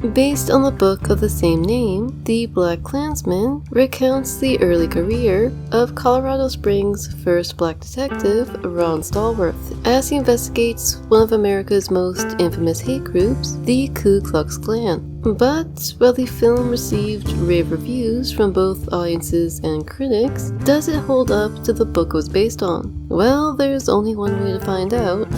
Based on the book of the same name, The Black Klansman recounts the early career of Colorado Springs' first black detective, Ron Stallworth, as he investigates one of America's most infamous hate groups, the Ku Klux Klan. But while the film received rave reviews from both audiences and critics, does it hold up to the book it was based on? Well, there's only one way to find out.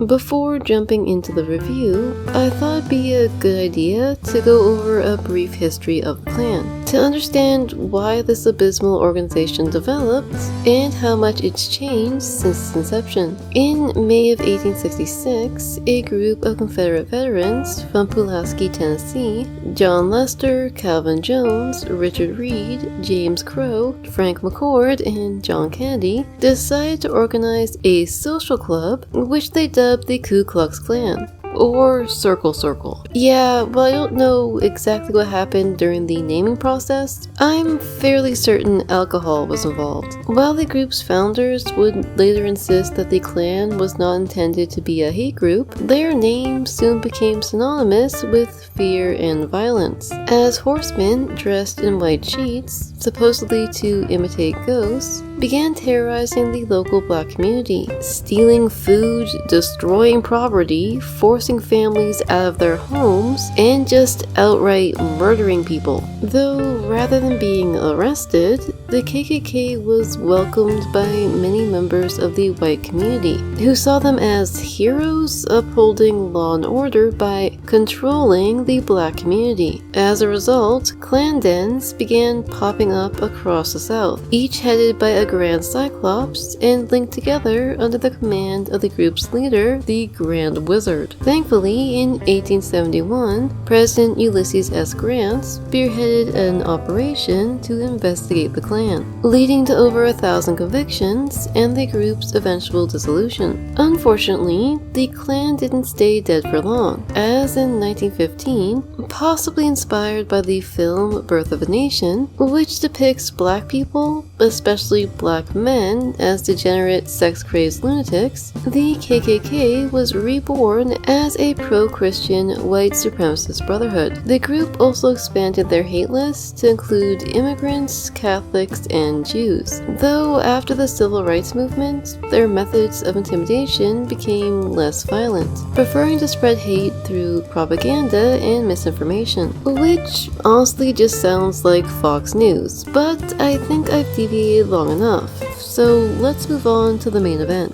Before jumping into the review, I thought it'd be a good idea to go over a brief history of the Klan, to understand why this abysmal organization developed and how much it's changed since its inception. In May of 1866, a group of Confederate veterans from Pulaski, Tennessee, John Lester, Calvin Jones, Richard Reed, James Crow, Frank McCord, and John Kennedy, decided to organize a social club, which they dubbed the Ku Klux Klan, or Circle. Yeah, well, I don't know exactly what happened during the naming process. I'm fairly certain alcohol was involved. While the group's founders would later insist that the Klan was not intended to be a hate group, their name soon became synonymous with fear and violence, as horsemen dressed in white sheets, supposedly to imitate ghosts, began terrorizing the local black community, stealing food, destroying property, forcing families out of their homes, and just outright murdering people. Though rather than being arrested, the KKK was welcomed by many members of the white community, who saw them as heroes upholding law and order by controlling the black community. As a result, Klan dens began popping up across the South, each headed by a Grand Cyclops and linked together under the command of the group's leader, the Grand Wizard. Thankfully, in 1871, President Ulysses S. Grant spearheaded an operation to investigate the Klan, leading to over 1,000 convictions and the group's eventual dissolution. Unfortunately, the Klan didn't stay dead for long, as in 1915, possibly inspired by the film Birth of a Nation, which depicts black people, especially black men, as degenerate, sex-crazed lunatics, the KKK was reborn as a pro-Christian white supremacist brotherhood. The group also expanded their hate list to include immigrants, Catholics, and Jews. Though after the civil rights movement, their methods of intimidation became less violent, preferring to spread hate through propaganda and misinformation, which honestly just sounds like Fox News, but I think I've deviated long enough, so let's move on to the main event.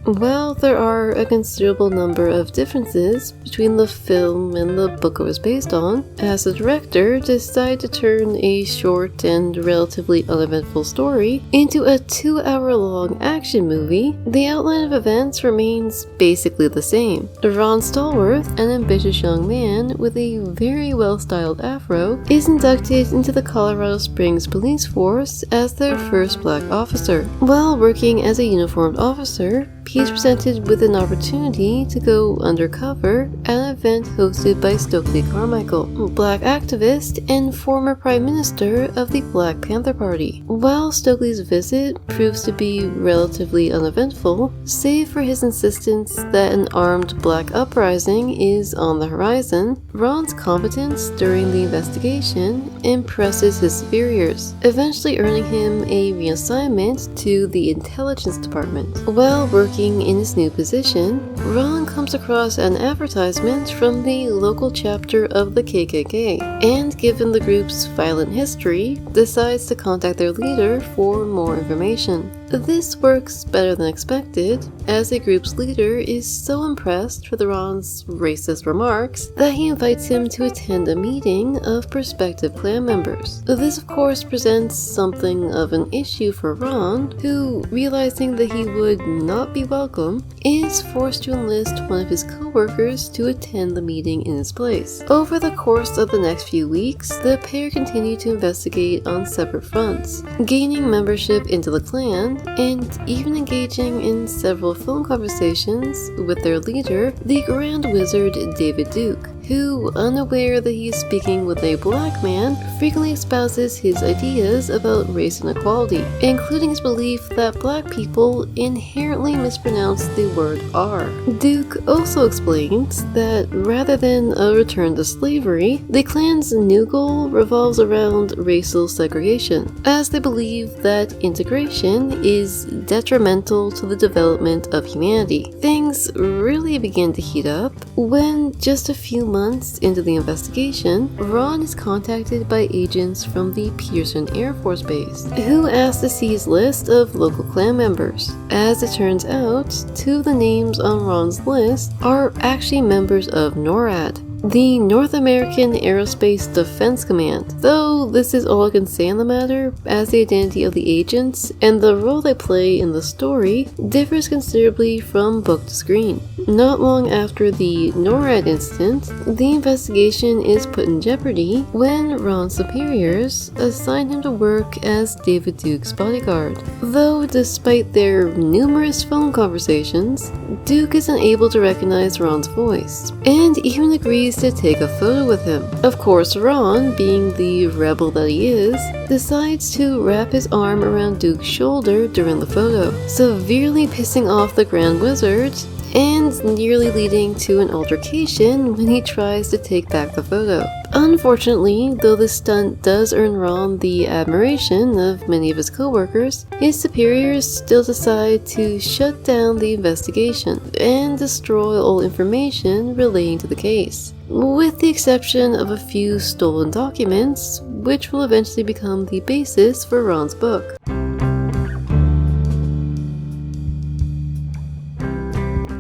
While there are a considerable number of differences between the film and the book it was based on, as the director decided to turn a short and relatively uneventful story into a 2-hour-long action movie, the outline of events remains basically the same. Ron Stallworth, an ambitious young man with a very well-styled afro, is inducted into the Colorado Springs police force as their first black officer. While working as a uniformed officer, he's presented with an opportunity to go undercover at an event hosted by Stokely Carmichael, black activist and former Prime Minister of the Black Panther Party. While Stokely's visit proves to be relatively uneventful, save for his insistence that an armed black uprising is on the horizon, Ron's competence during the investigation impresses his superiors, eventually earning him a reassignment to the Intelligence Department. While working in his new position, Ron comes across an advertisement from the local chapter of the KKK, and given the group's violent history, decides to contact their leader for more information. This works better than expected, as the group's leader is so impressed with Ron's racist remarks that he invites him to attend a meeting of prospective Klan members. This of course presents something of an issue for Ron, who, realizing that he would not be welcome, is forced to enlist one of his co-workers to attend the meeting in his place. Over the course of the next few weeks, the pair continue to investigate on separate fronts, gaining membership into the Klan, and even engaging in several phone conversations with their leader, the Grand Wizard David Duke. who, unaware that he is speaking with a black man, frequently espouses his ideas about race inequality, including his belief that black people inherently mispronounce the word R. Duke also explains that rather than a return to slavery, the Klan's new goal revolves around racial segregation, as they believe that integration is detrimental to the development of humanity. Things really begin to heat up when, just a few months into the investigation, Ron is contacted by agents from the Pearson Air Force Base, who ask to see his list of local Klan members. As it turns out, two of the names on Ron's list are actually members of NORAD, the North American Aerospace Defense Command, though this is all I can say on the matter, as the identity of the agents and the role they play in the story differs considerably from book to screen. Not long after the NORAD incident, the investigation is put in jeopardy when Ron's superiors assign him to work as David Duke's bodyguard. Though despite their numerous phone conversations, Duke is unable to recognize Ron's voice, and even agrees to take a photo with him. Of course, Ron, being the rebel that he is, decides to wrap his arm around Duke's shoulder during the photo, severely pissing off the Grand Wizard and nearly leading to an altercation when he tries to take back the photo. Unfortunately, though this stunt does earn Ron the admiration of many of his co-workers, his superiors still decide to shut down the investigation and destroy all information relating to the case, with the exception of a few stolen documents, which will eventually become the basis for Ron's book.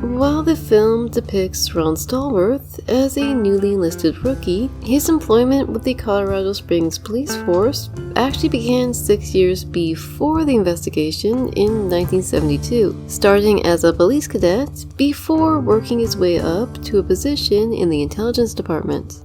While the film depicts Ron Stallworth as a newly enlisted rookie, his employment with the Colorado Springs Police Force actually began 6 years before the investigation in 1972, starting as a police cadet before working his way up to a position in the intelligence department.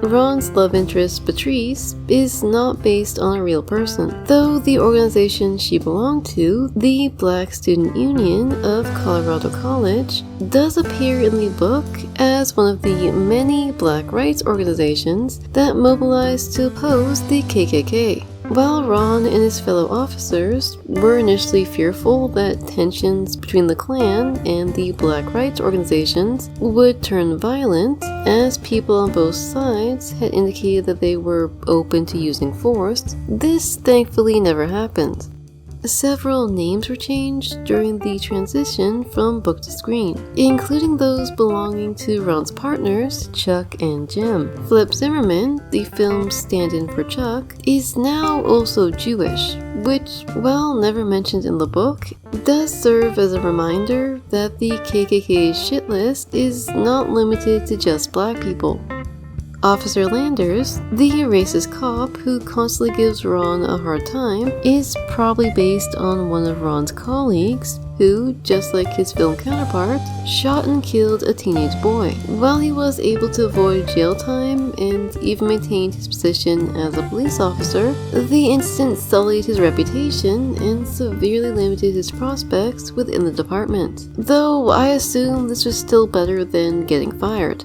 Ron's love interest, Patrice, is not based on a real person, though the organization she belonged to, the Black Student Union of Colorado College, does appear in the book as one of the many black rights organizations that mobilized to oppose the KKK. While Ron and his fellow officers were initially fearful that tensions between the Klan and the Black rights organizations would turn violent, as people on both sides had indicated that they were open to using force, this thankfully never happened. Several names were changed during the transition from book to screen, including those belonging to Ron's partners, Chuck and Jim. Flip Zimmerman, the film's stand-in for Chuck, is now also Jewish, which, while never mentioned in the book, does serve as a reminder that the KKK's shit list is not limited to just black people. Officer Landers, the racist cop who constantly gives Ron a hard time, is probably based on one of Ron's colleagues who, just like his film counterpart, shot and killed a teenage boy. While he was able to avoid jail time and even maintained his position as a police officer, the incident sullied his reputation and severely limited his prospects within the department, though I assume this was still better than getting fired.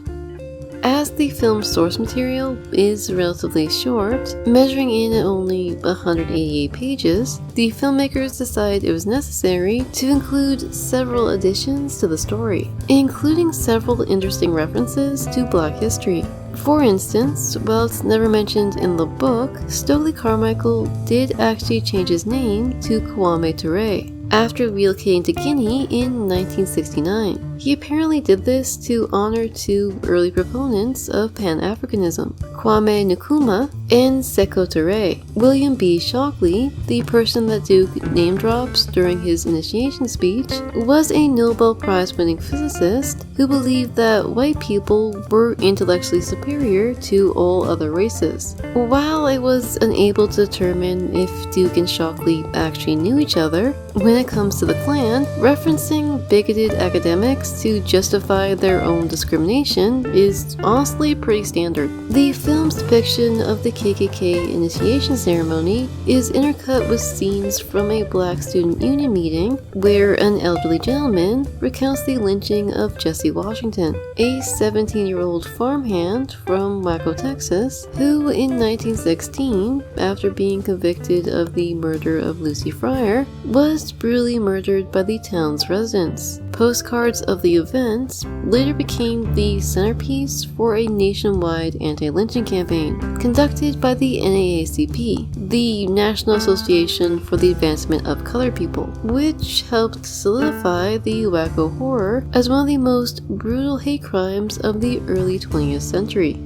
As the film's source material is relatively short, measuring in at only 188 pages, the filmmakers decided it was necessary to include several additions to the story, including several interesting references to Black history. For instance, while it's never mentioned in the book, Stokely Carmichael did actually change his name to Kwame Ture after relocating to Guinea in 1969. He apparently did this to honor two early proponents of Pan-Africanism, Kwame Nkrumah and Sekou Touré. William B. Shockley, the person that Duke name-drops during his initiation speech, was a Nobel Prize-winning physicist who believed that white people were intellectually superior to all other races. While I was unable to determine if Duke and Shockley actually knew each other, when it comes to the Klan, referencing bigoted academics to justify their own discrimination is honestly pretty standard. The film's depiction of the KKK initiation ceremony is intercut with scenes from a Black Student Union meeting where an elderly gentleman recounts the lynching of Jesse Jesse Washington, a 17-year-old farmhand from Waco, Texas, who in 1916, after being convicted of the murder of Lucy Fryer, was brutally murdered by the town's residents. Postcards of the events later became the centerpiece for a nationwide anti-lynching campaign conducted by the NAACP, the National Association for the Advancement of Colored People, which helped solidify the Waco horror as one of the most brutal hate crimes of the early 20th century.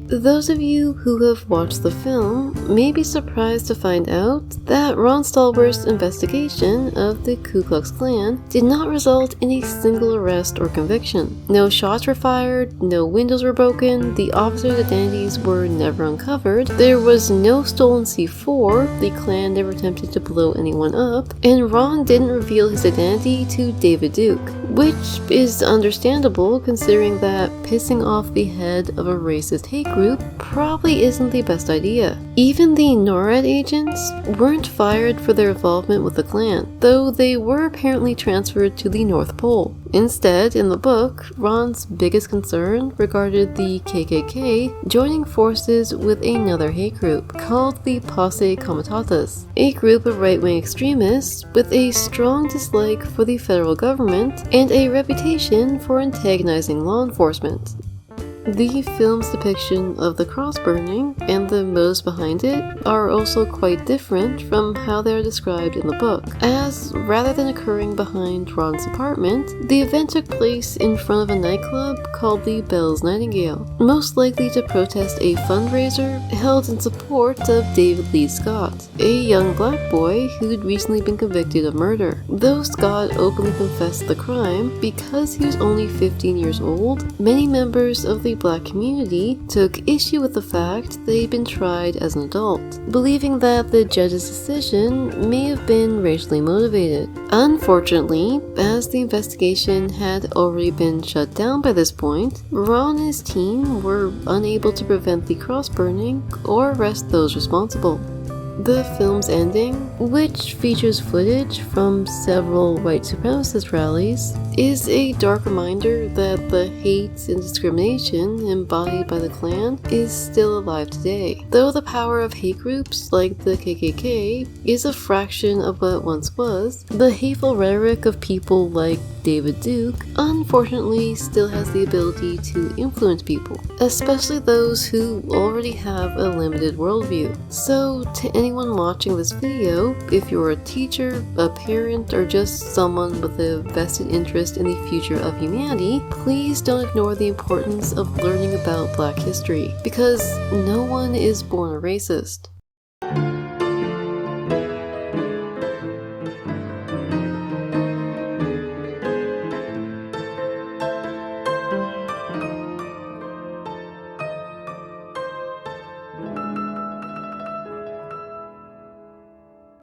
Those of you who have watched the film may be surprised to find out that Ron Stallworth's investigation of the Ku Klux Klan did not result in a single arrest or conviction. No shots were fired, no windows were broken, the officers' identities were never uncovered, there was no stolen C4, the Klan never attempted to blow anyone up, and Ron didn't reveal his identity to David Duke, which is understandable considering that pissing off the head of a racist hate group probably isn't the best idea. Even the NORAD agents weren't fired for their involvement with the Klan, though they were apparently transferred to the North Pole. Instead, in the book, Ron's biggest concern regarded the KKK joining forces with another hate group called the Posse Comitatus, a group of right-wing extremists with a strong dislike for the federal government and a reputation for antagonizing law enforcement. The film's depiction of the cross burning and the motives behind it are also quite different from how they are described in the book, as rather than occurring behind Ron's apartment, the event took place in front of a nightclub called the Bell's Nightingale, most likely to protest a fundraiser held in support of David Lee Scott, a young black boy who'd recently been convicted of murder. Though Scott openly confessed the crime, because he was only 15 years old, many members of the black community took issue with the fact that he'd been tried as an adult, believing that the judge's decision may have been racially motivated. Unfortunately, as the investigation had already been shut down by this point, Ron and his team were unable to prevent the cross burning or arrest those responsible. The film's ending, which features footage from several white supremacist rallies, is a dark reminder that the hate and discrimination embodied by the Klan is still alive today. Though the power of hate groups like the KKK is a fraction of what it once was, the hateful rhetoric of people like David Duke unfortunately still has the ability to influence people, especially those who already have a limited worldview. So to anyone watching this video, if you're a teacher, a parent, or just someone with a vested interest in the future of humanity, please don't ignore the importance of learning about Black history, because no one is born a racist.